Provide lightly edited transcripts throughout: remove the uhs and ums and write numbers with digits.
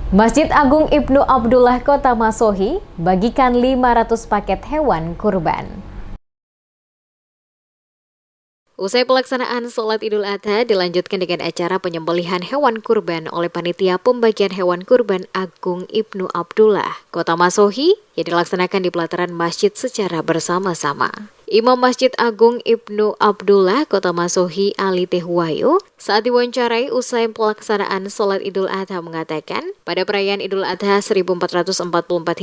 Masjid Agung Ibnu Abdullah Kota Masohi bagikan 500 paket hewan kurban. Usai pelaksanaan sholat Idul Adha dilanjutkan dengan acara penyembelihan hewan kurban oleh Panitia Pembagian Hewan Kurban Agung Ibnu Abdullah Kota Masohi yang dilaksanakan di pelataran masjid secara bersama-sama. Imam Masjid Agung Ibnu Abdullah Kota Masohi Ali Tehwayo saat diwawancarai usai pelaksanaan sholat Idul Adha mengatakan, pada perayaan Idul Adha 1444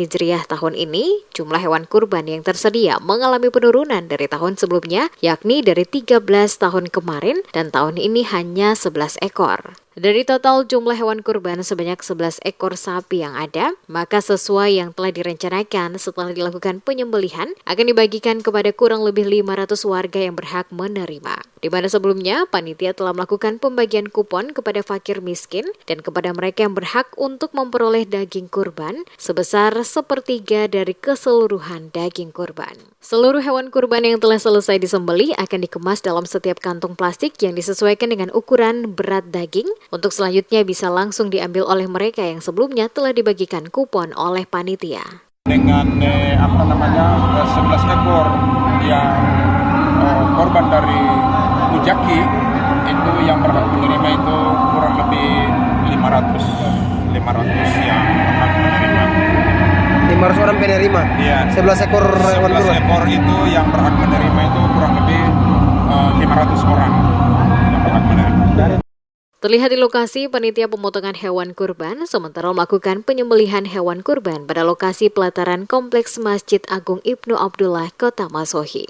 Hijriah tahun ini, jumlah hewan kurban yang tersedia mengalami penurunan dari tahun sebelumnya, yakni dari 13 tahun kemarin dan tahun ini hanya 11 ekor. Dari total jumlah hewan kurban sebanyak 11 ekor sapi yang ada, maka sesuai yang telah direncanakan setelah dilakukan penyembelihan akan dibagikan kepada kurang lebih 500 warga yang berhak menerima. Di mana sebelumnya, panitia telah melakukan pembagian kupon kepada fakir miskin dan kepada mereka yang berhak untuk memperoleh daging kurban sebesar sepertiga dari keseluruhan daging kurban. Seluruh hewan kurban yang telah selesai disembelih akan dikemas dalam setiap kantong plastik yang disesuaikan dengan ukuran berat daging untuk selanjutnya bisa langsung diambil oleh mereka yang sebelumnya telah dibagikan kupon oleh panitia. Dengan 11 ekor yang korban dari Mujaki itu yang berhak menerima itu kurang lebih 500 yang berhak menerima. 500 orang penerima? Iya. 11 ekor hewan kurban? 11 ekor itu yang berhak menerima itu kurang lebih 500 orang yang berhak menerima. Terlihat di lokasi panitia pemotongan hewan kurban sementara melakukan penyembelihan hewan kurban pada lokasi pelataran Kompleks Masjid Agung Ibnu Abdullah Kota Masohi.